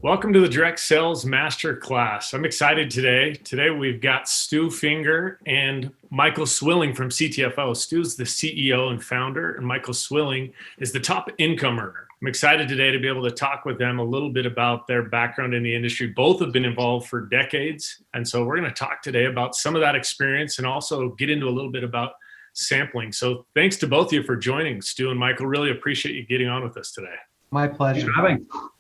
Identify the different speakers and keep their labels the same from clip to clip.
Speaker 1: Welcome to the Direct Sales Master Class. I'm excited today. Today we've got Stu Finger and Michael Swilling from CTFO. Stu's the CEO and founder, and Michael Swilling is the top income earner. I'm excited today to be able to talk with them a little bit about their background in the industry. Both have been involved for decades. And so we're going to talk today about some of that experience and also get into a little bit about sampling. So thanks to both of you for joining, Stu and Michael. Really appreciate you getting on with us today.
Speaker 2: My pleasure.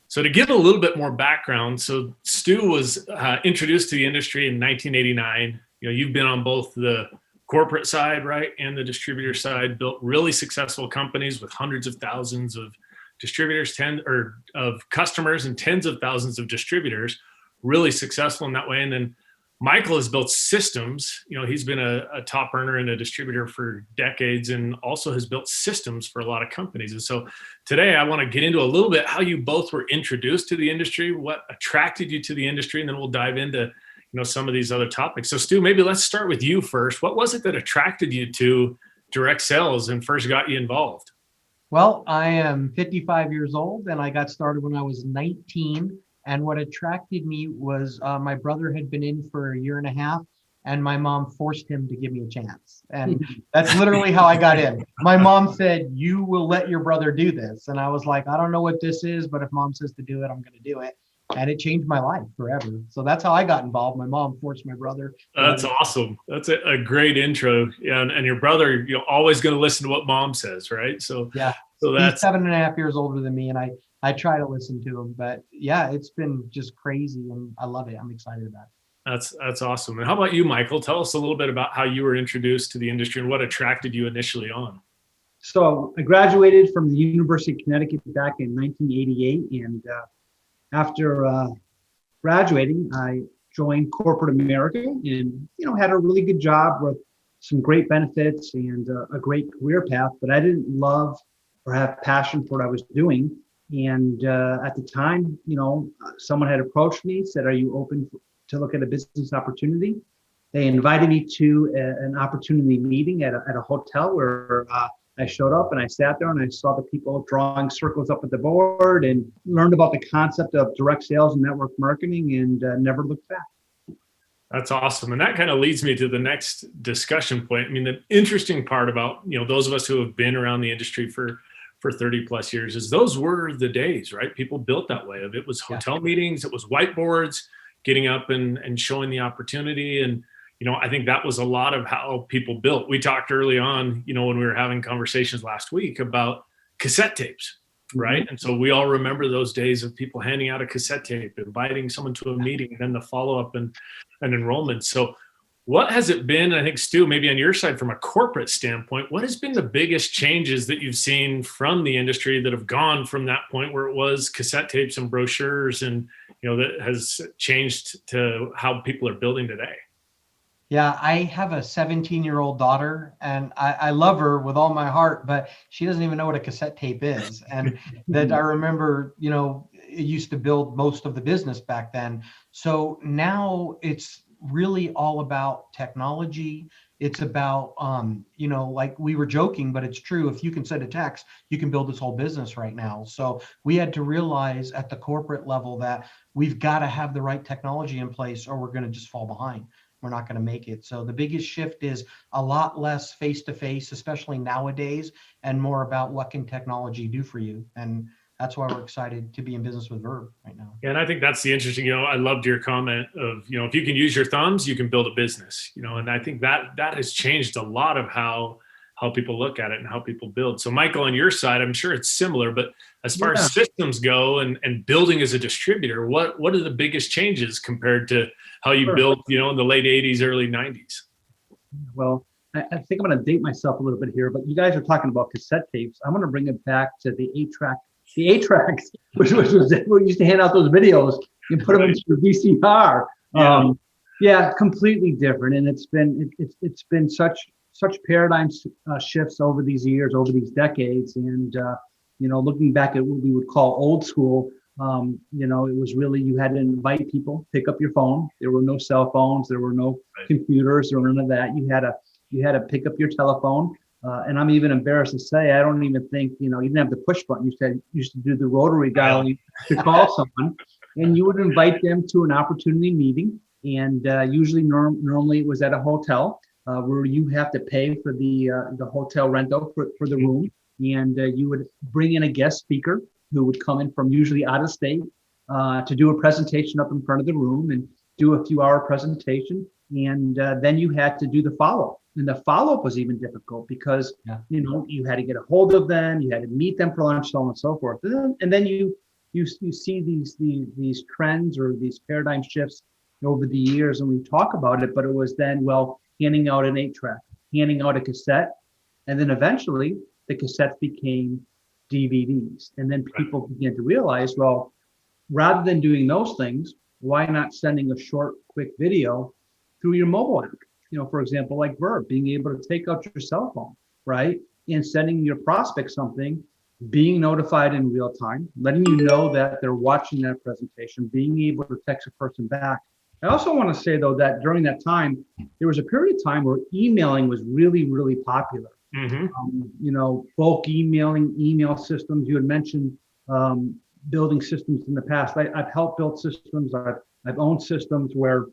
Speaker 1: So to give a little bit more background, so Stu was introduced to the industry in 1989. You've been on both the corporate side, right, and the distributor side, built really successful companies with hundreds of thousands of distributors, of customers and tens of thousands of distributors, really successful in that way. And then Michael has built systems. He's been a top earner and a distributor for decades and also has built systems for a lot of companies. And so today I want to get into a little bit how you both were introduced to the industry, what attracted you to the industry, and then we'll dive into some of these other topics. So Stu, maybe let's start with you first. What was it that attracted you to direct sales and first got you involved?
Speaker 2: Well, I am 55 years old and I got started when I was 19. And what attracted me was my brother had been in for a year and a half and my mom forced him to give me a chance. And that's literally how I got in. My mom said, "You will let your brother do this." And I was like, I don't know what this is, but if mom says to do it, I'm going to do it. And it changed my life forever. So that's how I got involved. My mom forced my brother.
Speaker 1: That's awesome. That's a great intro. Yeah, and your brother, you're always going to listen to what mom says, right? So
Speaker 2: yeah, so he's 7.5 years older than me, and I try to listen to him. But yeah, it's been just crazy, and I love it. I'm excited about it.
Speaker 1: That's awesome. And how about you, Michael? Tell us a little bit about how you were introduced to the industry and what attracted you initially on.
Speaker 3: So I graduated from the University of Connecticut back in 1988, and after graduating, I joined corporate America and had a really good job with some great benefits and a great career path. But I didn't love or have passion for what I was doing. And at the time, someone had approached me, said, "Are you open to look at a business opportunity?" They invited me to an opportunity meeting at a hotel where I showed up and I sat there and I saw the people drawing circles up at the board and learned about the concept of direct sales and network marketing and never looked back.
Speaker 1: That's awesome. And that kind of leads me to the next discussion point. I mean, the interesting part about, those of us who have been around the industry for 30 plus years is those were the days, right? People built that way. It was hotel meetings, it was whiteboards, getting up and showing the opportunity. And, I think that was a lot of how people built. We talked early on, when we were having conversations last week about cassette tapes, right? And so we all remember those days of people handing out a cassette tape, inviting someone to a meeting, and then the follow-up and enrollment. So what has it been, I think, Stu, maybe on your side from a corporate standpoint, what has been the biggest changes that you've seen from the industry that have gone from that point where it was cassette tapes and brochures and, that has changed to how people are building today?
Speaker 2: Yeah, I have a 17-year-old daughter and I love her with all my heart, but she doesn't even know what a cassette tape is. And that I remember, it used to build most of the business back then. So now it's really all about technology. It's about, like we were joking, but it's true. If you can send a text, you can build this whole business right now. So we had to realize at the corporate level that we've got to have the right technology in place or we're going to just fall behind. We're not going to make it. So the biggest shift is a lot less face-to-face, especially nowadays, and more about what can technology do for you. And that's why we're excited to be in business with Verb right now.
Speaker 1: Yeah, and I think that's the interesting, I loved your comment of, if you can use your thumbs, you can build a business, and I think that has changed a lot of how people look at it and how people build. So Michael, on your side, I'm sure it's similar, but as far as systems go and building as a distributor, what are the biggest changes compared to how you built, in the late 80s, early 90s?
Speaker 3: Well, I think I'm going to date myself a little bit here, but you guys are talking about cassette tapes. I'm going to bring it back to the 8-tracks, which was we used to hand out those videos and put them into the VCR. Yeah, completely different. And it's been such paradigm shifts over these years, over these decades. And, looking back at what we would call old school, It was really, you had to invite people, pick up your phone. There were no cell phones, there were no computers, there were none of that. You had to pick up your telephone. And I'm even embarrassed to say, I don't even think, you didn't have the push button. You used to do the rotary dialing to call someone, and you would invite them to an opportunity meeting. And usually, normally it was at a hotel where you have to pay for the hotel rental for the room. And you would bring in a guest speaker who would come in from usually out of state to do a presentation up in front of the room and do a few-hour presentation. And then you had to do the follow-up. And the follow-up was even difficult because, you had to get a hold of them, you had to meet them for lunch, so on and so forth. And then you see these trends or these paradigm shifts over the years, and we talk about it, but it was then, handing out an 8-track, handing out a cassette, and then eventually the cassettes became DVDs. And then people began to realize, rather than doing those things, why not sending a short, quick video through your mobile app? For example, like Verb, being able to take out your cell phone, right? And sending your prospect something, being notified in real time, letting you know that they're watching that presentation, being able to text a person back. I also want to say, though, that during that time, there was a period of time where emailing was really, really popular. Bulk emailing, email systems. You had mentioned building systems in the past. I've helped build systems. I've owned systems where it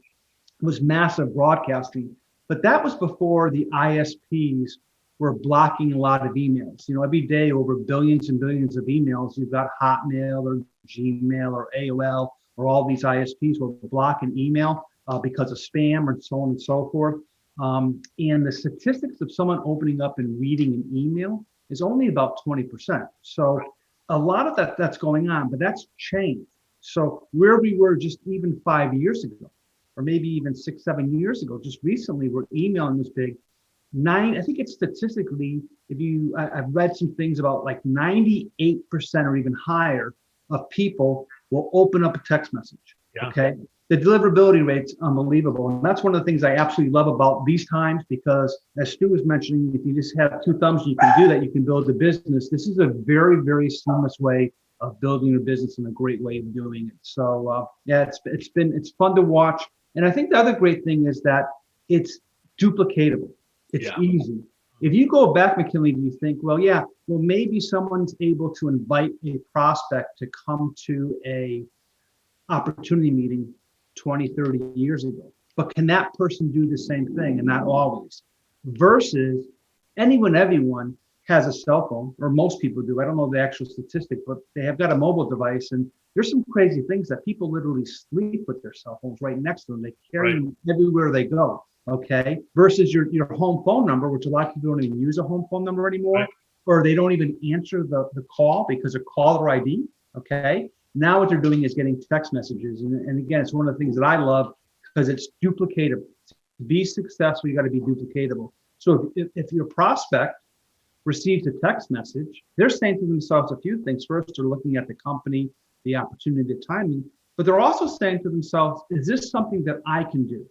Speaker 3: was massive broadcasting. But that was before the ISPs were blocking a lot of emails. Every day over billions and billions of emails, you've got Hotmail or Gmail or AOL or all these ISPs will block an email because of spam and so on and so forth. And the statistics of someone opening up and reading an email is only about 20%. So a lot of that's going on, but that's changed. So where we were just even 5 years ago, or maybe even 6-7 years ago, just recently, where emailing was big. I think it's statistically, I've read some things about like 98% or even higher of people will open up a text message. Okay. The deliverability rate's unbelievable. And that's one of the things I absolutely love about these times, because as Stu was mentioning, if you just have 2 thumbs, you can do that. You can build a business. This is a very, very seamless way of building your business and a great way of doing it. So it's fun to watch. And I think the other great thing is that it's duplicatable. It's easy. If you go back, McKinley, do you think, maybe someone's able to invite a prospect to come to a opportunity meeting 20, 30 years ago. But can that person do the same thing? And not always. Versus everyone has a cell phone, or most people do. I don't know the actual statistic, but they have got a mobile device. And there's some crazy things that people literally sleep with their cell phones right next to them. They carry them everywhere they go. Okay. Versus your home phone number, which a lot of people don't even use a home phone number anymore, or they don't even answer the call because of caller ID. Okay. Now what they're doing is getting text messages. And again, it's one of the things that I love because it's duplicatable. To be successful, you got to be duplicatable. So if your prospect receives a text message, they're saying to themselves a few things. First, they're looking at the company, the opportunity, the timing, but they're also saying to themselves, is this something that I can do?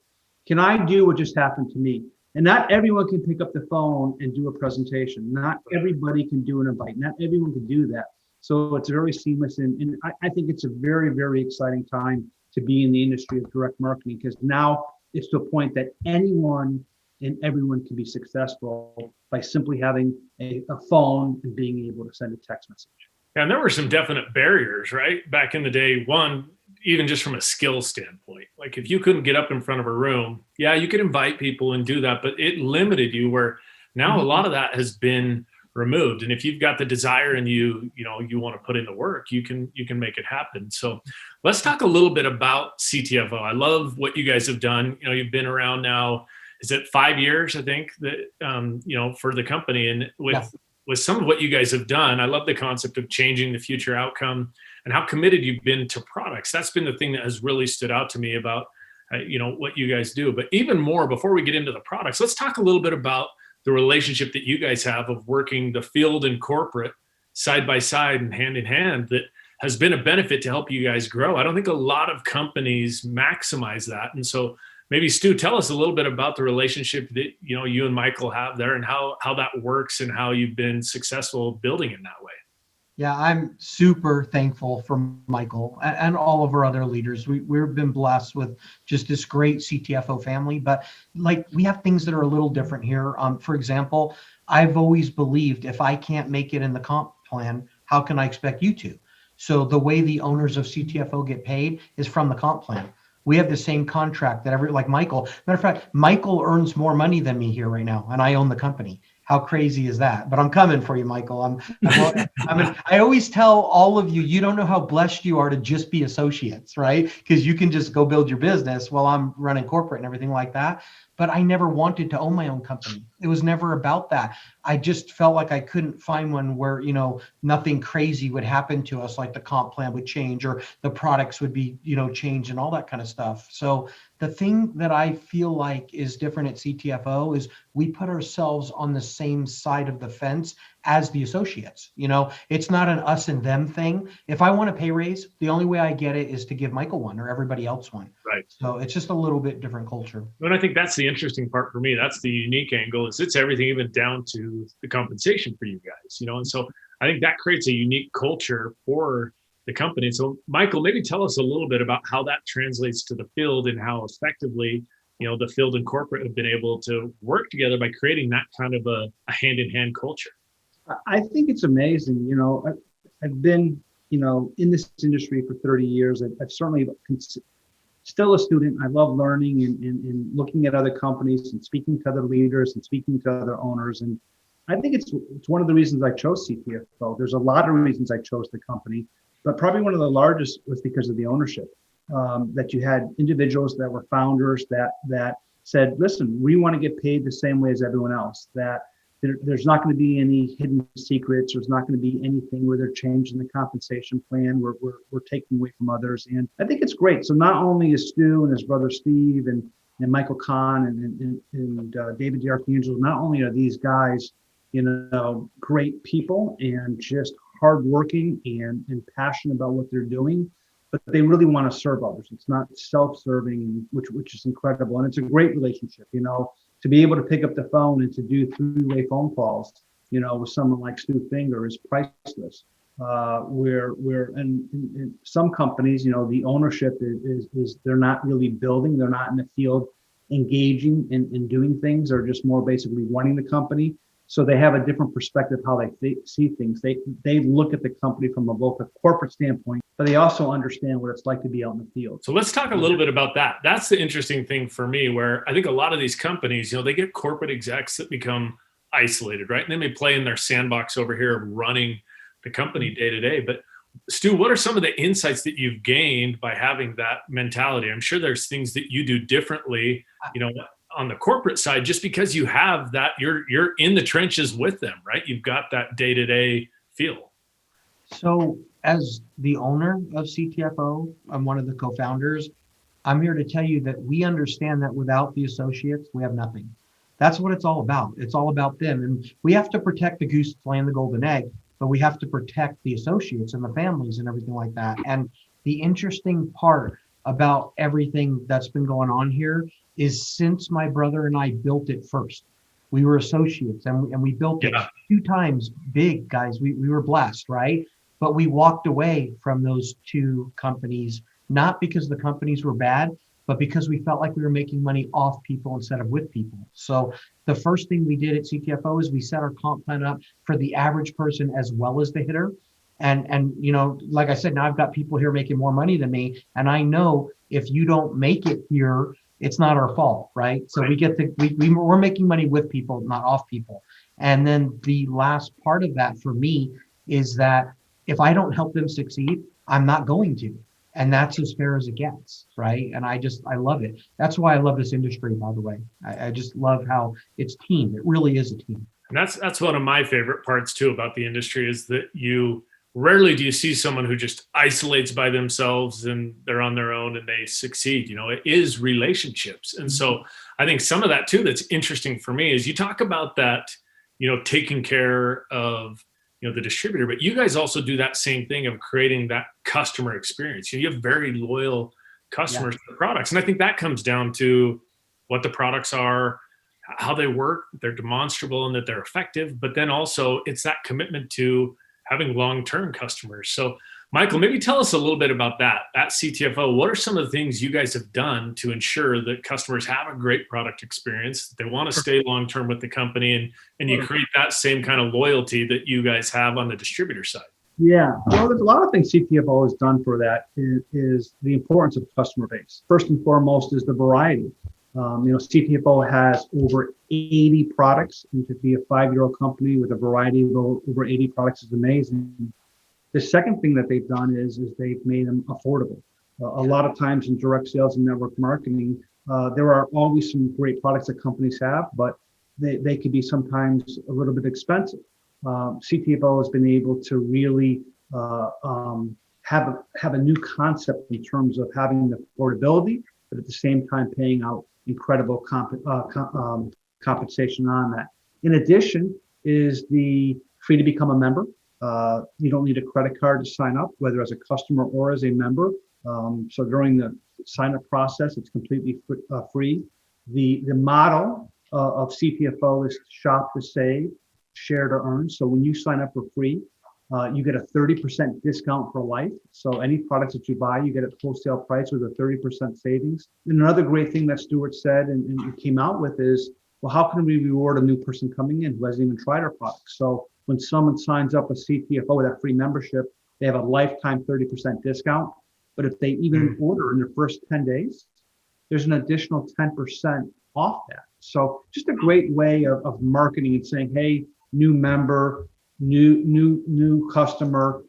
Speaker 3: Can I do what just happened to me? And not everyone can pick up the phone and do a presentation. Not everybody can do an invite. Not everyone can do that. So it's very seamless. And I think it's a very, very exciting time to be in the industry of direct marketing, because now it's to a point that anyone and everyone can be successful by simply having a phone and being able to send a text message.
Speaker 1: And there were some definite barriers, right? Back in the day, one, even just from a skill standpoint, like if you couldn't get up in front of a room, you could invite people and do that, but it limited you, where now a lot of that has been removed. And if you've got the desire and you want to put in the work, you can make it happen. So let's talk a little bit about CTFO. I love what you guys have done. You've been around now, is it 5 years, I think, that, for the company, and with some of what you guys have done, I love the concept of changing the future outcome and how committed you've been to products. That's been the thing that has really stood out to me about, what you guys do. But even more, before we get into the products, let's talk a little bit about the relationship that you guys have of working the field and corporate side by side and hand in hand, that has been a benefit to help you guys grow. I don't think a lot of companies maximize that. And so maybe Stu, tell us a little bit about the relationship that, you and Michael have there, and how that works and how you've been successful building in that way.
Speaker 2: Yeah, I'm super thankful for Michael and all of our other leaders. We've been blessed with just this great CTFO family, but like we have things that are a little different here. For example, I've always believed if I can't make it in the comp plan, how can I expect you to? So the way the owners of CTFO get paid is from the comp plan. We have the same contract that like Michael. Matter of fact, Michael earns more money than me here right now, and I own the company. How crazy is that? But I'm coming for you, Michael. I always tell all of you, you don't know how blessed you are to just be associates, right? Because you can just go build your business while I'm running corporate and everything like that. But I never wanted to own my own company. It was never about that. I just felt like I couldn't find one where, nothing crazy would happen to us, like the comp plan would change or the products would be, changed and all that kind of stuff. So the thing that I feel like is different at CTFO is we put ourselves on the same side of the fence as the associates. It's not an us and them thing. If I want a pay raise, the only way I get it is to give Michael one or everybody else one.
Speaker 1: Right.
Speaker 2: So it's just a little bit different culture.
Speaker 1: And I think that's the interesting part for me. That's the unique angle, is it's everything even down to the compensation for you guys, and so I think that creates a unique culture for the company. So Michael, maybe tell us a little bit about how that translates to the field and how effectively, the field and corporate have been able to work together by creating that kind of a hand-in-hand culture.
Speaker 3: I think it's amazing. I've been, in this industry for 30 years. I've certainly still a student. I love learning and looking at other companies and speaking to other leaders and speaking to other owners. And I think it's one of the reasons I chose CTFO. There's a lot of reasons I chose the company, but probably one of the largest was because of the ownership. That you had individuals that were founders that said, listen, we want to get paid the same way as everyone else. That there's not going to be any hidden secrets. There's not going to be anything where they're changing the compensation plan. We're taking away from others. And I think it's great. So not only is Stu and his brother Steve and Michael Kahn and David DiArcangelo, not only are these guys, great people and just hardworking and passionate about what they're doing, but they really want to serve others. It's not self-serving, which is incredible. And it's a great relationship, to be able to pick up the phone and to do three-way phone calls, with someone like Stu Finger is priceless. Where in some companies, the ownership is they're not really building, they're not in the field engaging in doing things, they're just more basically running the company. So they have a different perspective how they see things. They look at the company from both a corporate standpoint, but they also understand what it's like to be out in the field.
Speaker 1: So let's talk a little bit about that. That's the interesting thing for me, where I think a lot of these companies, they get corporate execs that become isolated, right? And they may play in their sandbox over here running the company day to day. But Stu, what are some of the insights that you've gained by having that mentality? I'm sure there's things that you do differently, on the corporate side, just because you have that, you're in the trenches with them, right? You've got that day-to-day feel.
Speaker 2: So as the owner of CTFO, I'm one of the co-founders. I'm here to tell you that we understand that without the associates, we have nothing. That's what it's all about. It's all about them. And we have to protect the goose that's laying the golden egg, but we have to protect the associates and the families and everything like that. And the interesting part about everything that's been going on here is since my brother and I built it first, we were associates and we built it 2 times big, guys. We were blessed, right? But we walked away from those 2 companies, not because the companies were bad, but because we felt like we were making money off people instead of with people. So the first thing we did at CTFO is we set our comp plan up for the average person as well as the hitter. And like I said, now I've got people here making more money than me. And I know if you don't make it here, it's not our fault, right? So we're making money with people, not off people. And then the last part of that for me is that if I don't help them succeed, I'm not going to. And that's as fair as it gets, right? And I love it. That's why I love this industry, by the way. I just love how it's team. It really is a team.
Speaker 1: And that's one of my favorite parts too about the industry, is that rarely do you see someone who just isolates by themselves and they're on their own and they succeed. It is relationships. And so I think some of that too that's interesting for me is you talk about that, taking care of the distributor, but you guys also do that same thing of creating that customer experience. You have very loyal customers to the products. And I think that comes down to what the products are, how they work, they're demonstrable and that they're effective, but then also it's that commitment to having long-term customers. So Michael, maybe tell us a little bit about that at CTFO. What are some of the things you guys have done to ensure that customers have a great product experience, that they want to stay long-term with the company, and you create that same kind of loyalty that you guys have on the distributor side?
Speaker 3: Yeah, well, there's a lot of things CTFO has done for that is the importance of customer base. First and foremost is the variety. CTFO has over 80 products, and to be a 5-year-old company with a variety of over 80 products is amazing. The second thing that they've done is they've made them affordable. A lot of times in direct sales and network marketing, there are always some great products that companies have, but they could be sometimes a little bit expensive. CTFO has been able to really have a new concept in terms of having the affordability, but at the same time paying out incredible compensation on that. In addition is the free to become a member. You don't need a credit card to sign up, whether as a customer or as a member. So during the sign-up process, it's completely free. The model of CTFO is shop to save, share to earn. So when you sign up for free, you get a 30% discount for life. So any products that you buy, you get at wholesale price with a 30% savings. And another great thing that Stuart said and came out with is, well, how can we reward a new person coming in who hasn't even tried our product? So when someone signs up a CTFO with that free membership, they have a lifetime 30% discount. But if they even order in their first 10 days, there's an additional 10% off that. So just a great way of marketing and saying, hey, new member, new customer,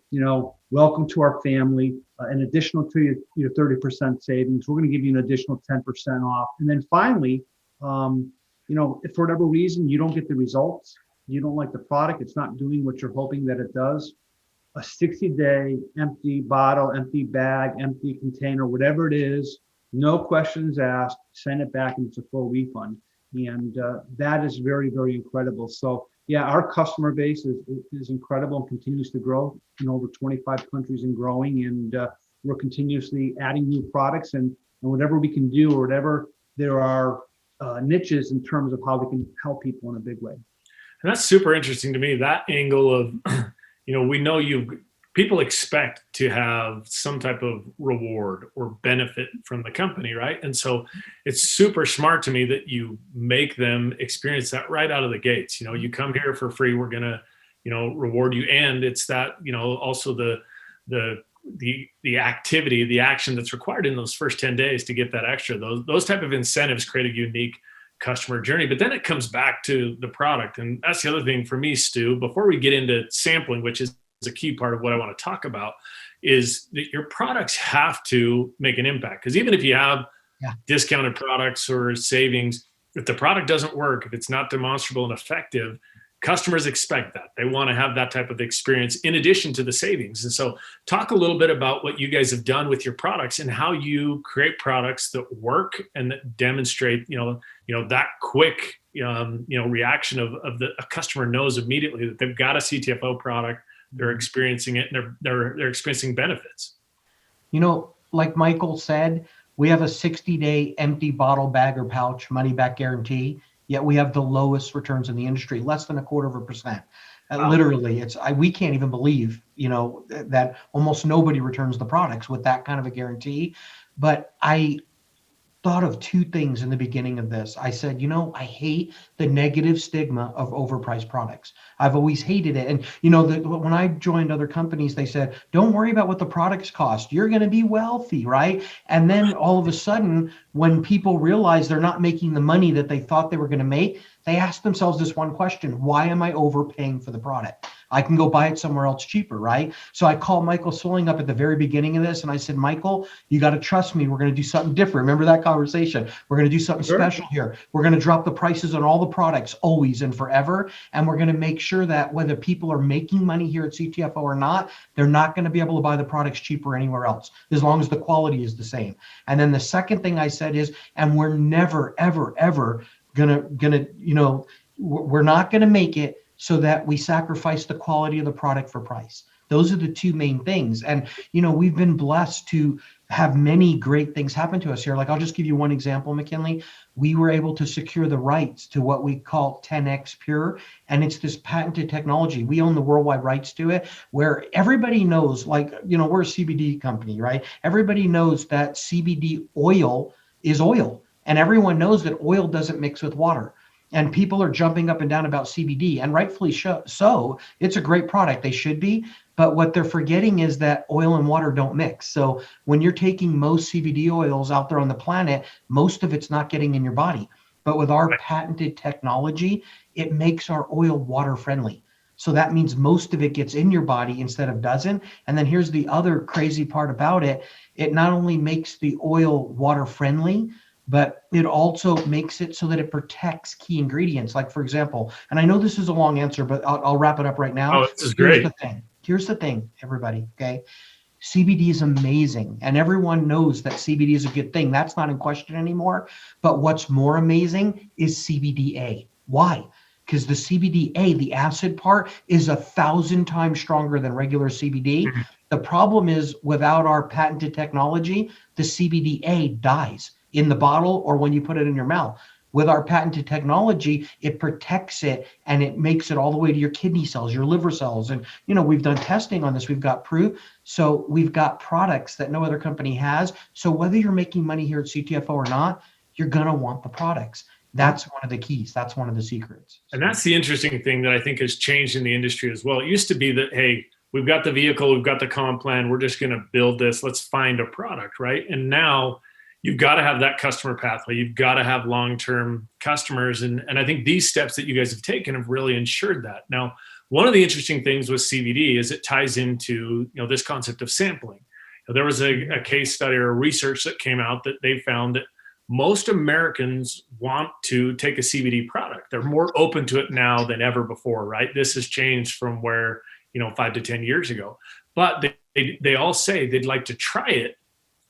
Speaker 3: welcome to our family. In additional to your 30% savings, we're going to give you an additional 10% off. And then finally, if for whatever reason you don't get the results, you don't like the product, it's not doing what you're hoping that it does, a 60-day empty bottle, empty bag, empty container, whatever it is, no questions asked, send it back and it's a full refund. And that is very, very incredible. So yeah, our customer base is incredible and continues to grow in over 25 countries and growing. And we're continuously adding new products and whatever we can do or whatever there are niches in terms of how we can help people in a big way.
Speaker 1: And that's super interesting to me, that angle of, we know people expect to have some type of reward or benefit from the company, right? And so it's super smart to me that you make them experience that right out of the gates. You come here for free, we're going to, reward you. And it's that, also the activity, the action that's required in those first 10 days to get that extra. Those type of incentives create a unique customer journey. But then it comes back to the product. And that's the other thing for me, Stu, before we get into sampling, which is a key part of what I want to talk about, is that your products have to make an impact. Because even if you have discounted products or savings, if the product doesn't work, if it's not demonstrable and effective, customers expect that. They want to have that type of experience in addition to the savings. And so talk a little bit about what you guys have done with your products and how you create products that work and that demonstrate, that quick, reaction of a customer knows immediately that they've got a CTFO product, they're experiencing it, and they're experiencing benefits.
Speaker 2: Like Michael said, we have a 60-day empty bottle, bag, or pouch money back guarantee. Yet we have the lowest returns in the industry, less than 0.25%. Wow. Literally, we can't even believe, that almost nobody returns the products with that kind of a guarantee. But I thought of two things in the beginning of this. I said, I hate the negative stigma of overpriced products. I've always hated it. And, when I joined other companies, they said, don't worry about what the products cost. You're going to be wealthy, right? And then all of a sudden, when people realize they're not making the money that they thought they were going to make, they ask themselves this one question: why am I overpaying for the product? I can go buy it somewhere else cheaper, right? So I called Michael Swilling up at the very beginning of this and I said, Michael, you got to trust me. We're going to do something different. Remember that conversation? We're going to do something special here. We're going to drop the prices on all the products always and forever. And we're going to make sure that whether people are making money here at CTFO or not, they're not going to be able to buy the products cheaper anywhere else, as long as the quality is the same. And then the second thing I said is, and we're never, ever, ever we're not going to make it so that we sacrifice the quality of the product for price. Those are the two main things. And, we've been blessed to have many great things happen to us here. Like, I'll just give you one example, McKinley. We were able to secure the rights to what we call 10X Pure, and it's this patented technology. We own the worldwide rights to it, where everybody knows, like, we're a CBD company, right? Everybody knows that CBD oil is oil, and everyone knows that oil doesn't mix with water. And people are jumping up and down about CBD, and rightfully so. It's a great product. They should be. But what they're forgetting is that oil and water don't mix. So when you're taking most CBD oils out there on the planet, most of it's not getting in your body. But with our patented technology, it makes our oil water friendly. So that means most of it gets in your body instead of doesn't. And then here's the other crazy part about it. It not only makes the oil water friendly, but it also makes it so that it protects key ingredients. Like, for example, and I know this is a long answer, but I'll wrap it up right now.
Speaker 1: Oh, this is great.
Speaker 2: Here's the thing, everybody, okay? CBD is amazing, and everyone knows that CBD is a good thing. That's not in question anymore. But what's more amazing is CBDA. Why? Because the CBDA, the acid part, is 1,000 times stronger than regular CBD. Mm-hmm. The problem is, without our patented technology, the CBDA dies in the bottle or when you put it in your mouth. With our patented technology, it protects it and it makes it all the way to your kidney cells, your liver cells. And, we've done testing on this. We've got proof. So we've got products that no other company has. So whether you're making money here at CTFO or not, you're going to want the products. That's one of the keys. That's one of the secrets.
Speaker 1: And that's the interesting thing that I think has changed in the industry as well. It used to be that, hey, we've got the vehicle, we've got the comp plan, we're just going to build this. Let's find a product, right? And now you've got to have that customer pathway. You've got to have long-term customers. And I think these steps that you guys have taken have really ensured that. Now, one of the interesting things with CBD is it ties into, this concept of sampling. There was a case study or research that came out that they found that most Americans want to take a CBD product. They're more open to it now than ever before, right? This has changed from where, 5 to 10 years ago. But they all say they'd like to try it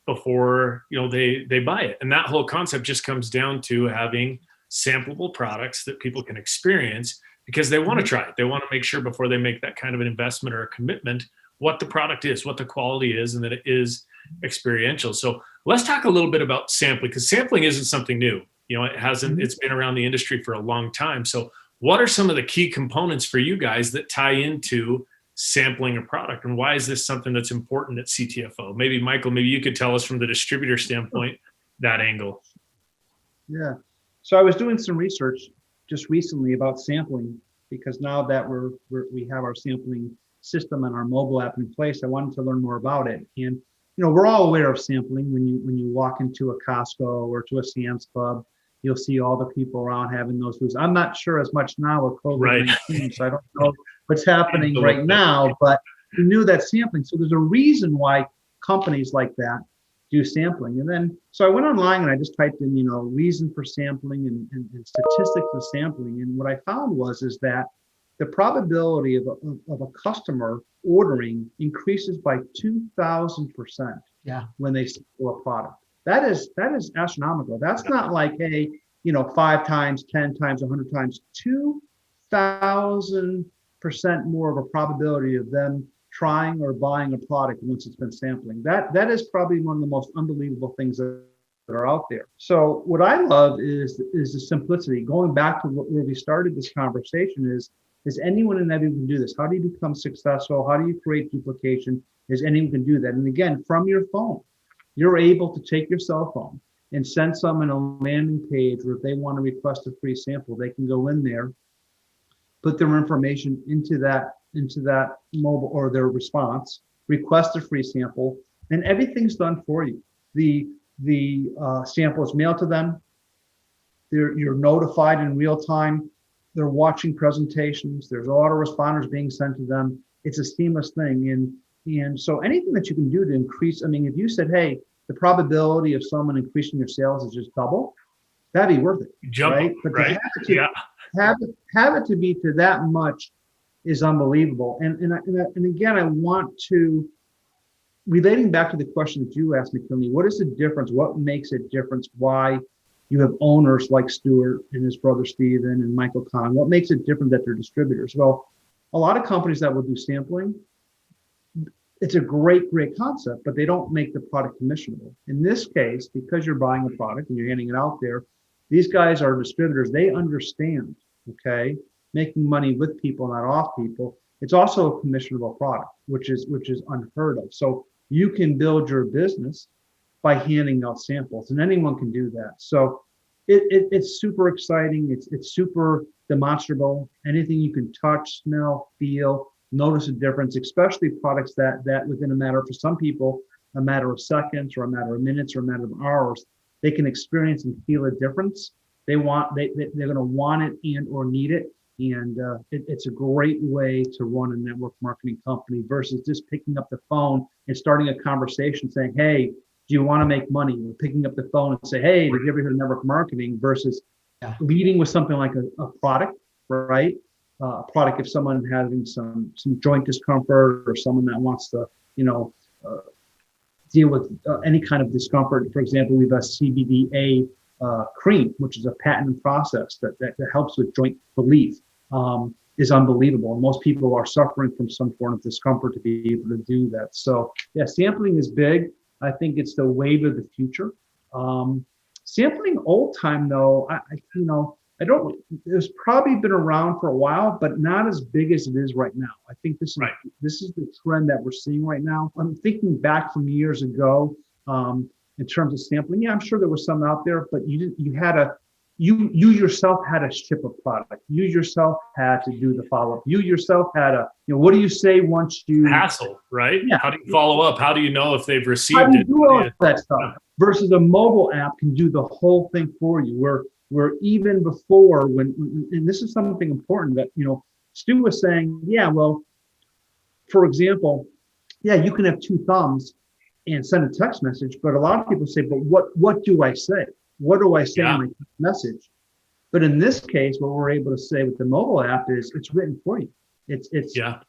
Speaker 1: before they buy it. And that whole concept just comes down to having sampleable products that people can experience because they want to try it. They want to make sure before they make that kind of an investment or a commitment what the product is, what the quality is, and that it is experiential. So let's talk a little bit about sampling, because sampling isn't something new. It's been around the industry for a long time. So what are some of the key components for you guys that tie into sampling a product, and why is this something that's important at CTFO? Maybe Michael, you could tell us from the distributor standpoint that angle.
Speaker 3: Yeah. So I was doing some research just recently about sampling, because now that we have our sampling system and our mobile app in place, I wanted to learn more about it. And we're all aware of sampling. When you walk into a Costco or to a Sam's Club, you'll see all the people around having those booths. I'm not sure as much now with COVID-19, so I don't know what's happening right now, but we knew that sampling. So there's a reason why companies like that do sampling. And then, so I went online and I just typed in, reason for sampling and statistics of sampling. And what I found is that the probability of a customer ordering increases by 2,000% when they sample a product. That is astronomical. That's not like, hey, 5 times, 10 times, 100 times, 2,000% more of a probability of them trying or buying a product once it's been sampling. That is probably one of the most unbelievable things that are out there. So what I love is the simplicity. Going back to where we started this conversation is anyone and everyone can do this? How do you become successful? How do you create duplication? Is anyone can do that? And again, from your phone, you're able to take your cell phone and send someone a landing page where if they want to request a free sample, they can go in there, put their information into that mobile or their response, request a free sample, and everything's done for you. The sample is mailed to them. You're notified in real time. They're watching presentations. There's autoresponders being sent to them. It's a seamless thing. And so anything that you can do to increase, if you said, hey, the probability of someone increasing your sales is just double, that'd be worth it. Right? But to have it to be to that much is unbelievable. And again, I want to, relating back to the question that you asked, McKinley, what is the difference? What makes it difference? Why you have owners like Stuart and his brother Steven and Michael Kahn? What makes it different that they're distributors? Well, a lot of companies that will do sampling, it's a great concept, but they don't make the product commissionable. In this case, because you're buying a product and you're handing it out there, these guys are distributors. They understand, okay, making money with people, not off people. It's also a commissionable product, which is unheard of. So you can build your business by handing out samples, and anyone can do that. So it's super exciting. It's super demonstrable. Anything you can touch, smell, feel, notice a difference, especially products that within a matter, for some people, a matter of seconds or a matter of minutes or a matter of hours, they can experience and feel a difference. They're going to want it and or need it. And it's a great way to run a network marketing company versus just picking up the phone and starting a conversation saying, hey, do you want to make money? Or picking up the phone and say, hey, did you ever hear of network marketing? Versus leading with something like a product, right? A product, if someone having some joint discomfort or someone that wants to, deal with any kind of discomfort. For example, we have a CBDA cream, which is a patented process that helps with joint relief, is unbelievable. And most people are suffering from some form of discomfort to be able to do that. So yeah, sampling is big. I think it's the wave of the future. Sampling old time though, it's probably been around for a while, but not as big as it is right now. I think this is the trend that we're seeing right now. I'm thinking back from years ago, in terms of sampling. Yeah, I'm sure there was some out there, but you yourself had to ship a product. You yourself had to do the follow-up. You yourself had what do you say once you
Speaker 1: hassle, right?
Speaker 3: Yeah.
Speaker 1: How do you follow up? How do you know if they've received
Speaker 3: How do you
Speaker 1: it?
Speaker 3: do all that stuff? Versus a mobile app can do the whole thing for you. Where even before and this is something important that Stu was saying, for example, you can have 2 thumbs and send a text message, but a lot of people say, but what do I say? What do I say in my text message? But in this case, what we're able to say with the mobile app is it's written for you. That's
Speaker 1: the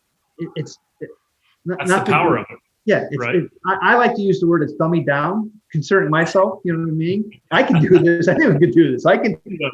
Speaker 1: power of it.
Speaker 3: Yeah, I like to use the word it's dummy down, concerning myself. You know what I mean? I can do this. I think I can do this.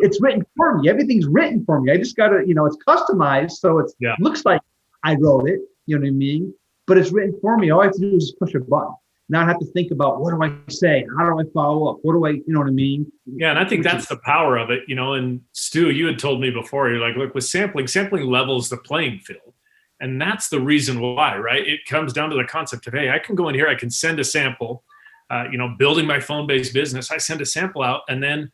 Speaker 3: It's written for me. Everything's written for me. I just got to, it's customized. So it looks like I wrote it. You know what I mean? But it's written for me. All I have to do is just push a button. Now I have to think about, what do I say? How do I follow up? What do I, you know what I mean?
Speaker 1: Yeah, and I think that's the power of it. And Stu, you had told me before, you're like, look, with sampling levels the playing field. And that's the reason why, right? It comes down to the concept of, hey, I can go in here, I can send a sample, building my phone-based business, I send a sample out, and then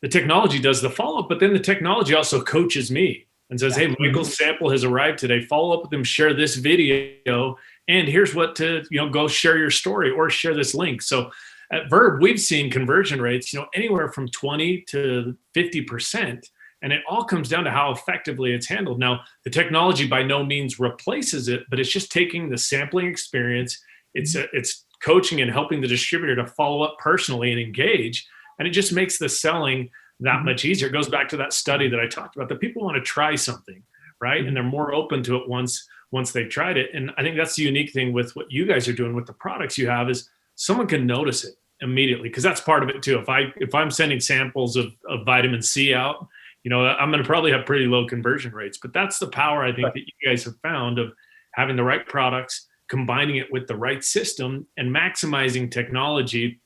Speaker 1: the technology does the follow-up, but then the technology also coaches me and says, hey, Michael's sample has arrived today, follow up with them, share this video, and here's what to, go share your story or share this link. So at Verb, we've seen conversion rates, anywhere from 20 to 50%. And it all comes down to how effectively it's handled. Now, the technology by no means replaces it, but it's just taking the sampling experience. It's coaching and helping the distributor to follow up personally and engage. And it just makes the selling that much easier. It goes back to that study that I talked about, that people want to try something, right? And they're more open to it once they've tried it. And I think that's the unique thing with what you guys are doing with the products you have, is someone can notice it immediately, because that's part of it too. If I'm sending samples of vitamin C out, I'm going to probably have pretty low conversion rates, but that's the power I think that you guys have found of having the right products, combining it with the right system, and maximizing technology,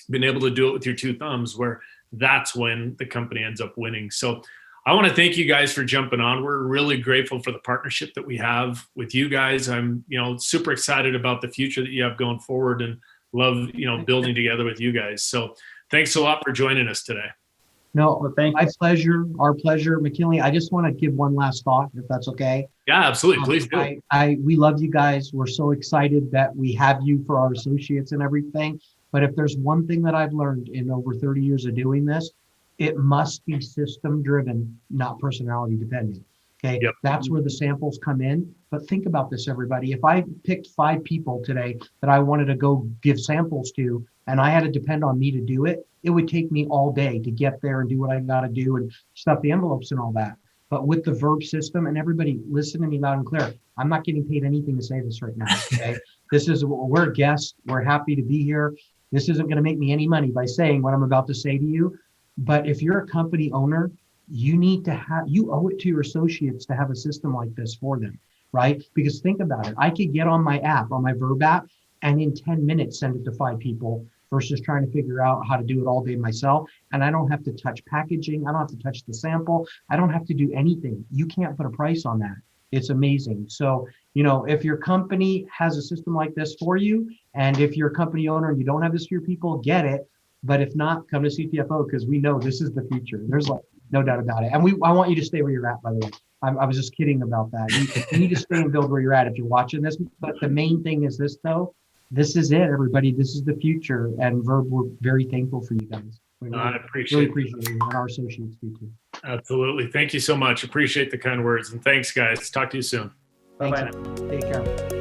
Speaker 1: being able to do it with your 2 thumbs, where that's when the company ends up winning. So I want to thank you guys for jumping on. We're really grateful for the partnership that we have with you guys. I'm, super excited about the future that you have going forward, and love, building together with you guys. So thanks a lot for joining us today.
Speaker 2: No, my pleasure, our pleasure. McKinley, I just want to give one last thought, if that's okay.
Speaker 1: Yeah, absolutely. Please do.
Speaker 2: We love you guys. We're so excited that we have you for our associates and everything. But if there's one thing that I've learned in over 30 years of doing this, it must be system driven, not personality dependent. Okay. Yep. That's where the samples come in. But think about this, everybody. If I picked 5 people today that I wanted to go give samples to, and I had to depend on me to do it, it would take me all day to get there and do what I got to do and stuff the envelopes and all that. But with the Verb system, and everybody listen to me loud and clear, I'm not getting paid anything to say this right now. Okay. We're guests. We're happy to be here. This isn't going to make me any money by saying what I'm about to say to you. But if you're a company owner, you owe it to your associates to have a system like this for them. right? Because think about it. I could get on my app, on my Verb app, and in 10 minutes send it to 5 people versus trying to figure out how to do it all day myself. And I don't have to touch packaging. I don't have to touch the sample. I don't have to do anything. You can't put a price on that. It's amazing. So, if your company has a system like this for you, and if you're a company owner and you don't have this for your people, get it. But if not, come to CTFO, because we know this is the future. There's no doubt about it. And I want you to stay where you're at, by the way. I was just kidding about that. You need to stay and build where you're at if you're watching this. But the main thing is this, though. This is it, everybody. This is the future. And Verb, we're very thankful for you guys.
Speaker 1: I appreciate
Speaker 2: it. And our associates do too.
Speaker 1: Absolutely. Thank you so much. Appreciate the kind words. And thanks, guys. Talk to you soon.
Speaker 3: Bye-bye.
Speaker 2: Take care.